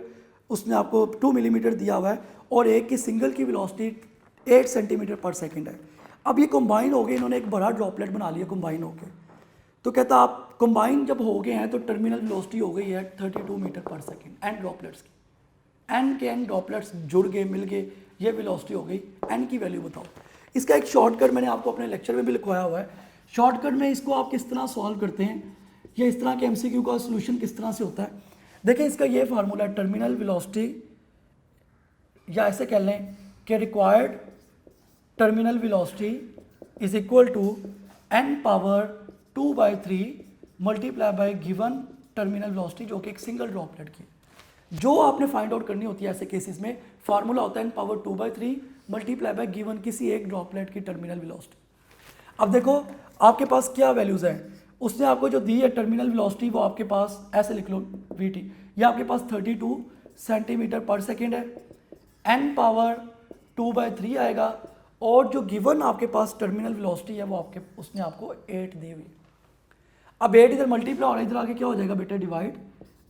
उसने आपको 2 मिलीमीटर दिया हुआ है, और एक की सिंगल की वेलोसिटी 8 सेंटीमीटर पर सेकेंड है। अब ये कंबाइन हो गए, इन्होंने एक बड़ा ड्रॉपलेट बना लिया कंबाइन होके। तो कहता आप कंबाइन जब हो गए हैं तो टर्मिनल वेलोसिटी हो गई है 32 मीटर पर सेकेंड एन ड्रॉपलेट्स की। एन के एन ड्रॉपलेट्स जुड़ गए, मिल गए, ये वेलोसिटी हो गई। एन की वैल्यू बताओ। इसका एक शॉर्टकट मैंने आपको अपने लेक्चर में भी लिखवाया हुआ है। शॉर्टकट में इसको आप किस तरह सॉल्व करते हैं या इस तरह के MCQ का सोल्यूशन किस तरह से होता है। देखिए इसका ये फार्मूला है, टर्मिनल वेलोसिटी, या ऐसे कह लें कि required terminal velocity is equal to n power 2/3 multiply by given terminal velocity, जो कि एक सिंगल ड्रॉपलेट की। जो आपने फाइंड आउट करनी होती है ऐसे केसेस में, फार्मूला होता है n power 2/3 multiply by given किसी एक ड्रॉपलेट की टर्मिनल वेलोसिटी। अब देखो आपके पास क्या वैल्यूज़ हैं, उसने आपको जो दी है टर्मिनल वेलोसिटी वो आपके पास ऐसे लिख लो VT, ये आपके पास 32 सेंटीमीटर पर सेकेंड है, n पावर 2/3 आएगा, और जो गिवन आपके पास टर्मिनल वेलोसिटी है वो उसने आपको 8 दी हुई। अब 8 इधर मल्टीप्लाई हो रहा है, इधर आके क्या हो जाएगा बेटा डिवाइड,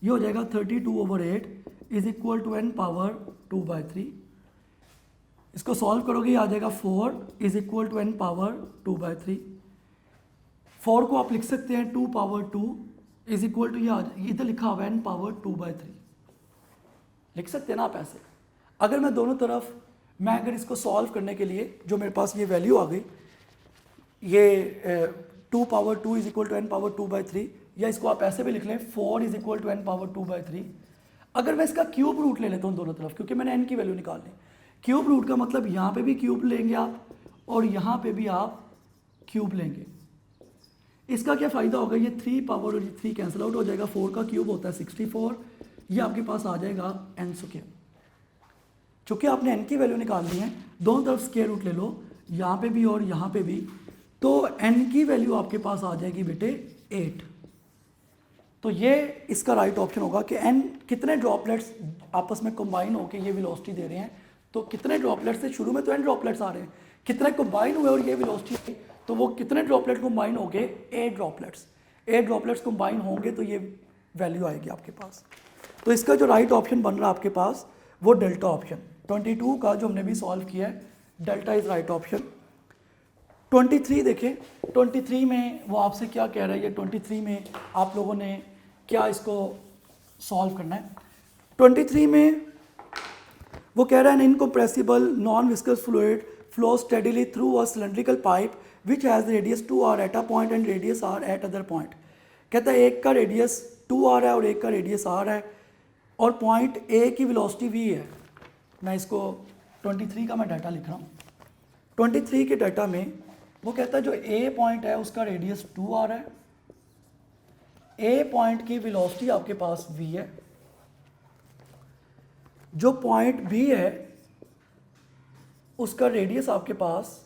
ये हो जाएगा 32/8 is equal to n power 2/3। इसको सॉल्व करोगे आ जाएगा 4 is equal to n power 2/3। 4 को आप लिख सकते हैं 2 पावर 2 इज इक्वल टू, ये इधर लिखा हुआ है n पावर 2/3। लिख सकते हैं ना आप ऐसे। अगर मैं दोनों तरफ, मैं अगर इसको सॉल्व करने के लिए जो मेरे पास ये वैल्यू आ गई, ये 2 power 2 is equal to n power 2/3, या इसको आप ऐसे भी लिख लें 4 is equal to n power 2/3। अगर मैं इसका क्यूब रूट ले लेता हूँ दोनों तरफ, क्योंकि मैंने n की वैल्यू निकालनी। क्यूब रूट का मतलब यहाँ पे भी क्यूब लेंगे आप और यहाँ पे भी आप क्यूब लेंगे। इसका क्या फ़ायदा होगा, ये 3 पावर और ये 3 कैंसिल आउट हो जाएगा, 4 का क्यूब होता है 64, ये आपके पास आ जाएगा n स्क्वायर। चूँकि आपने n की वैल्यू निकालनी है, दोनों तरफ स्क्वायर रूट ले लो, यहाँ पे भी और यहाँ पे भी, तो n की वैल्यू आपके पास आ जाएगी बेटे 8। तो ये इसका राइट ऑप्शन होगा कि n कितने ड्रॉपलेट्स आपस में कंबाइन होकर ये वेलोसिटी दे रहे हैं। तो कितने ड्रॉपलेट्स से, शुरू में तो n ड्रॉपलेट्स आ रहे हैं, कितने कंबाइन हुए और ये वेलोसिटी, तो वो कितने ड्रॉपलेट कंबाइन हो गए, 8 ड्रॉपलेट्स। 8 ड्रॉपलेट्स कंबाइन होंगे तो ये वैल्यू आएगी आपके पास। तो इसका जो राइट ऑप्शन बन रहा है आपके पास वो डेल्टा ऑप्शन 22 का जो हमने भी सॉल्व किया है, डेल्टा इज राइट ऑप्शन। 23 देखें, 23 में वो आपसे क्या कह रहा है, ये 23 में आप लोगों ने क्या इसको सॉल्व करना है। 23 में वो कह रहा है an incompressible non viscous fluid flow steadily through a cylindrical pipe which has radius 2r at a point and radius r at other point. कहता है एक का रेडियस 2r है और एक का रेडियस r है और पॉइंट A की वेलोसिटी v है। मैं इसको 23 का मैं डाटा लिख रहा हूँ। 23 के डाटा में वो कहता है जो A पॉइंट है उसका रेडियस 2r है, A पॉइंट की वेलोसिटी आपके पास v है, जो पॉइंट B है उसका रेडियस आपके पास,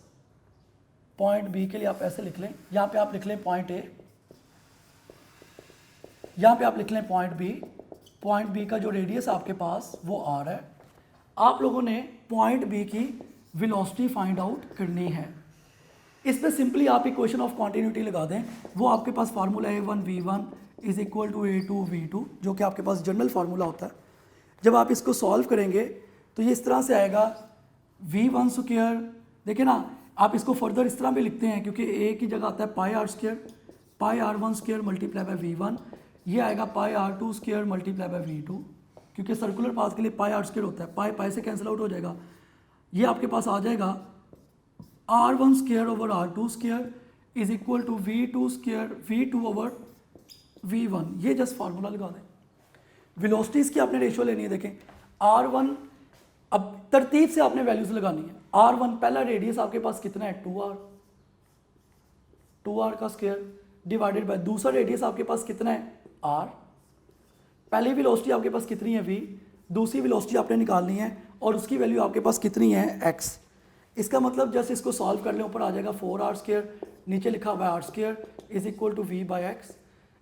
पॉइंट B के लिए आप ऐसे लिख लें, यहाँ पे आप लिख लें पॉइंट A, यहाँ पे आप लिख लें पॉइंट B। पॉइंट B का जो रेडियस आपके पास वो r है। आप लोगों ने पॉइंट B की वेलोसिटी फाइंड आउट करनी है। इस पर सिंपली आप इक्वेशन ऑफ कॉन्टिन्यूटी लगा दें, वो आपके पास formula A1V1 is equal to A2V2, जो कि आपके पास जनरल फार्मूला होता है। जब आप इसको सॉल्व करेंगे तो ये इस तरह से आएगा V1 स्क्वायर। देखिए ना, आप इसको फर्दर इस तरह भी लिखते हैं क्योंकि A की जगह आता है पाई r square, pi r1 square multiply by V1, ये आएगा पाई r2 square multiply by V2, क्योंकि सर्कुलर पाथ के लिए पाई r स्क्वायर होता है, पाई पाई से कैंसिल आउट हो जाएगा। ये आपके पास आ जाएगा r1 square over r2 square is equal to V2 square V2 over V1। ये जस्ट फार्मूला लगा दें। वेलोसिटीज़ की आपने रेशियो लेनी है। देखें r1, अब तरतीब से आपने वैल्यूज लगानी है। r1 पहला रेडियस आपके पास कितना है 2r का स्क्वायर डिवाइडेड बाय दूसरा रेडियस आपके पास कितना है r। पहली वेलोसिटी आपके पास कितनी है v, दूसरी वेलोसिटी आपने निकालनी है और उसकी वैल्यू आपके पास कितनी है x। इसका मतलब जस्ट इसको सॉल्व कर लें, ऊपर आ जाएगा 4r स्क्वायर, नीचे लिखा हुआ है r square is equal to v by x।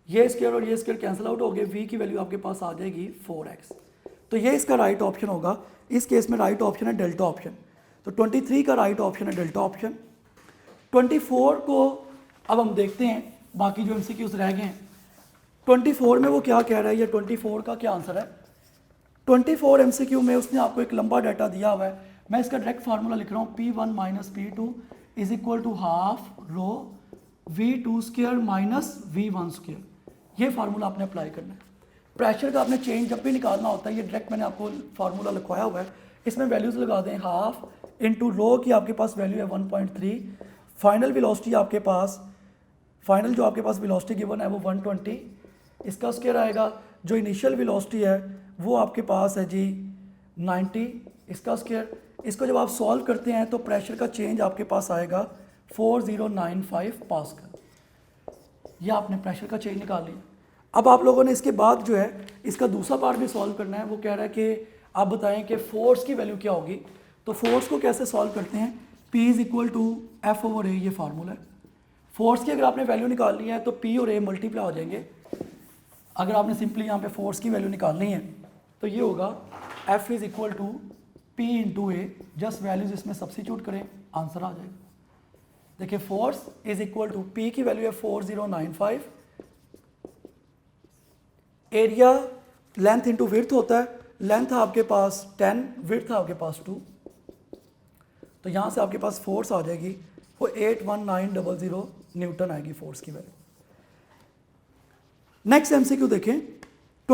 ये स्क्वायर और ये स्क्वायर कैंसिल आउट हो गए, v की वैल्यू आपके पास आ जाएगी 4x। तो ये इसका राइट ऑप्शन होगा। इस केस में राइट ऑप्शन है डेल्टा ऑप्शन। तो 23 का राइट ऑप्शन है डेल्टा ऑप्शन। 24 को अब हम देखते हैं, बाकी जो MCQs रह गए हैं। 24 में वो क्या कह रहा है, ये 24 का क्या आंसर है। 24 MCQ में उसने आपको एक लंबा डाटा दिया हुआ है। मैं इसका डायरेक्ट फार्मूला लिख रहा हूँ, P1 minus P2 is equal to half rho V2 square minus V1 square. ये फार्मूला आपने अप्लाई करना है। प्रेशर का आपने चेंज जब भी निकालना होता है, ये डायरेक्ट मैंने आपको फार्मूला लिखवाया हुआ है, इसमें वैल्यूज लगा दें। हाफ इंटू रो की आपके पास वैल्यू है 1.3, फाइनल वेलोसिटी आपके पास, फाइनल जो आपके पास वेलोसिटी गिवन है वो 120, इसका स्क्वायर आएगा। जो इनिशियल वेलोसिटी है वो आपके पास है जी 90, इसका स्क्वायर। इसको जब आप सॉल्व करते हैं तो प्रेशर का चेंज आपके पास आएगा 4095 पास्कल। यह आपने प्रेशर का चेंज निकाल लिया। अब आप लोगों ने इसके बाद जो है इसका दूसरा पार्ट भी सॉल्व करना है। वो कह रहा है कि आप बताएं कि फोर्स की वैल्यू क्या होगी। तो फोर्स को कैसे सॉल्व करते हैं, P is equal to F over A, ये फार्मूला है। फोर्स की अगर आपने वैल्यू निकालनी है तो P और A मल्टीप्लाई हो जाएंगे। अगर आपने सिंपली यहाँ पे फोर्स की वैल्यू निकालनी है तो ये होगा F is equal to P into A, just values इसमें सब्सिट्यूट करें, आंसर आ जाएगा। देखिए force is equal to P की वैल्यू है 4095, एरिया लेंथ इंटू विड्थ होता है, लेंथ है आपके पास 10, विड्थ है आपके पास 2, तो यहाँ से आपके पास फोर्स आ जाएगी वो 81900 न्यूटन आएगी फोर्स की वैल्यू। नेक्स्ट MCQ देखें,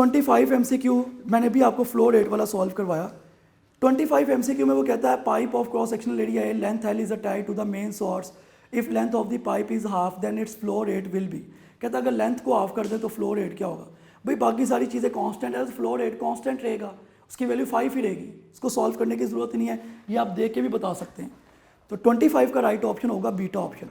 25 MCQ मैंने भी आपको फ्लो रेट वाला सॉल्व करवाया। 25 MCQ में वो कहता है pipe of cross sectional area है, length L is attached to the main source, if length of the pipe is half then its flow rate will be. कहता है अगर लेंथ को हाफ कर दे तो फ्लो रेट क्या होगा। भाई बाकी सारी चीज़ें कांस्टेंट है तो फ्लो रेट कांस्टेंट रहेगा, उसकी वैल्यू 5 ही रहेगी, इसको सॉल्व करने की ज़रूरत नहीं है, ये आप देख के भी बता सकते हैं। तो 25 का राइट ऑप्शन होगा बीटा ऑप्शन।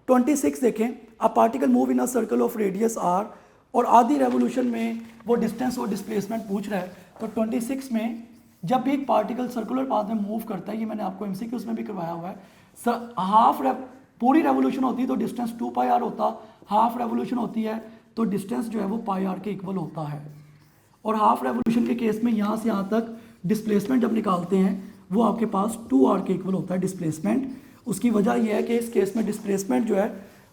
26 देखें, a particle move in a circle of radius r, और आधी रेवोल्यूशन में वो डिस्टेंस और डिस्प्लेसमेंट पूछ रहा है। तो 26 में जब भी एक पार्टिकल सर्कुलर पाथ में मूव करता है, ये मैंने आपको MCQs में भी करवाया हुआ है, पूरी रेवोल्यूशन होती है तो डिस्टेंस 2 पाई आर होता, हाफ रेवोल्यूशन होती है तो डिस्टेंस जो है वो पाई आर के इक्वल होता है। और हाफ रेवोल्यूशन के केस में यहाँ से यहाँ तक डिस्प्लेसमेंट जब निकालते हैं वो आपके पास 2r के इक्वल होता है डिस्प्लेसमेंट। उसकी वजह यह है कि इस केस में डिस्प्लेसमेंट जो है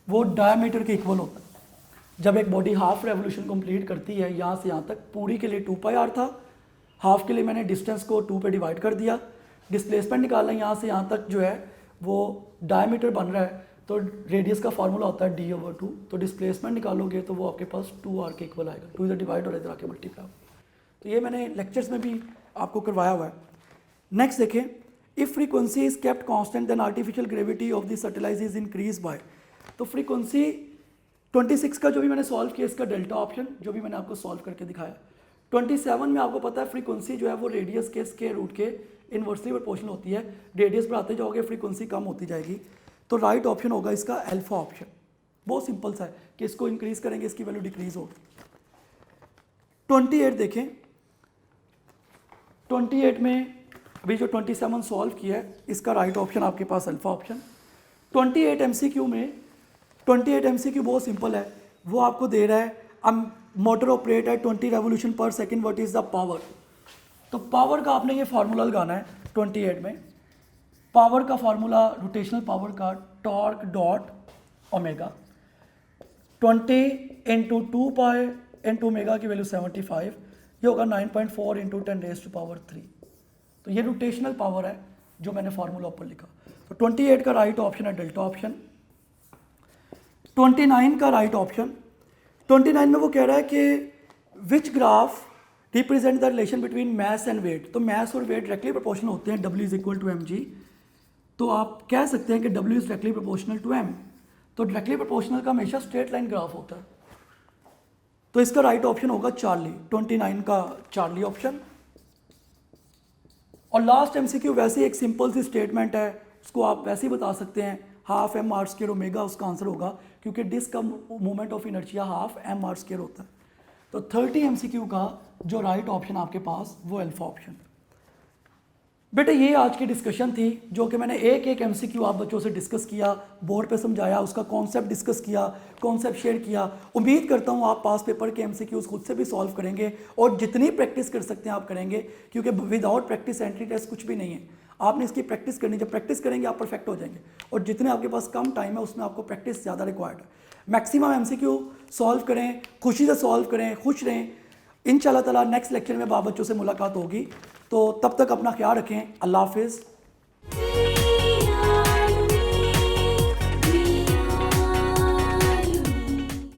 वो डायमीटर के इक्वल होता है। जब एक बॉडी हाफ रेवोल्यूशन कंप्लीट करती है यहाँ से यहाँ तक, पूरी के लिए 2 पाई आर था, हाफ के लिए मैंने डिस्टेंस को 2 पे डिवाइड कर दिया, डिस्प्लेसमेंट निकालना यहाँ से यहाँ तक जो है वो डायमीटर बन रहा है, तो रेडियस का फार्मूला होता है d/2, तो डिस्प्लेसमेंट निकालोगे तो वो आपके पास 2r के इक्वल आएगा, 2 इधर डिवाइड और इधर आके मल्टीप्लाई। तो ये मैंने लेक्चर्स में भी आपको करवाया हुआ है। नेक्स्ट देखें, if frequency is kept constant then artificial gravity of the satellite is increase by. तो फ्रीक्वेंसी 26 का जो भी मैंने सॉल्व किया, इसका डेल्टा ऑप्शन जो भी मैंने आपको सॉल्व करके दिखाया। 27 में आपको पता है फ्रीक्वेंसी जो है वो रेडियस के स्क्वायर रूट के इन्वर्सली प्रोपोर्शनल होती है, रेडियस बढ़ाते जाओगे फ्रीक्वेंसी कम होती जाएगी। तो राइट ऑप्शन होगा इसका अल्फा ऑप्शन। बहुत सिंपल सा है कि इसको इंक्रीज करेंगे इसकी वैल्यू डिक्रीज होगी। 28 देखें, 28 में अभी जो 27 सॉल्व किया है इसका राइट ऑप्शन आपके पास अल्फा ऑप्शन। 28 MCQ में 28 MCQ बहुत सिंपल है, वो आपको दे रहा है मोटर ऑपरेट है 20 रेवोल्यूशन पर second, what is the power. तो पावर का आपने ये फार्मूला लगाना है 28 में। पावर का फार्मूला रोटेशनल पावर का torque dot omega 20 into 2 pi into omega की वैल्यू 75, ये होगा 9.4 इंटू 10⁻³ तो ये रोटेशनल पावर है जो मैंने फार्मूला ऊपर लिखा। तो 28 का राइट ऑप्शन है डेल्टा ऑप्शन। 29 का राइट ऑप्शन, 29 में वो कह रहा है कि which graph represent the relation between mass and weight. तो मैस और वेट डायरेक्टली प्रोपोर्शनल होते हैं, W is equal to mg। तो आप कह सकते हैं कि W is directly proportional to m। तो डायरेक्टली प्रोपोर्शनल का हमेशा स्ट्रेट लाइन ग्राफ होता है, तो इसका राइट ऑप्शन होगा चार्ली, 29 का चार्ली ऑप्शन। और लास्ट MCQ वैसे ही एक सिंपल सी स्टेटमेंट है, उसको आप वैसे ही बता सकते हैं, हाफ m r² ओमेगा उसका आंसर होगा, क्योंकि डिस्क का moment of inertia half m r² होता है। तो 30 MCQ का जो राइट ऑप्शन आपके पास वो अल्फा ऑप्शन। बेटे ये आज की डिस्कशन थी जो कि मैंने एक एक MCQ आप बच्चों से डिस्कस किया, बोर्ड पे समझाया, उसका कॉन्सेप्ट डिस्कस किया, कॉन्सेप्ट शेयर किया। उम्मीद करता हूँ आप पास पेपर के MCQs खुद से भी सॉल्व करेंगे और जितनी प्रैक्टिस कर सकते हैं आप करेंगे, क्योंकि विदाउट प्रैक्टिस एंट्री टेस्ट कुछ भी नहीं है। आपने इसकी प्रैक्टिस करनी, जब प्रैक्टिस करेंगे आप परफेक्ट हो जाएंगे, और जितने आपके पास कम टाइम है उसमें आपको प्रैक्टिस ज़्यादा रिक्वायर्ड है। मैक्सिमम MCQ सॉल्व करें, खुशी से सॉल्व करें, खुश रहें। इंशाल्लाह ताला नेक्स्ट लेक्चर में आप बच्चों से मुलाकात होगी, तो तब तक अपना ख्याल रखें। अल्लाह हाफिज़।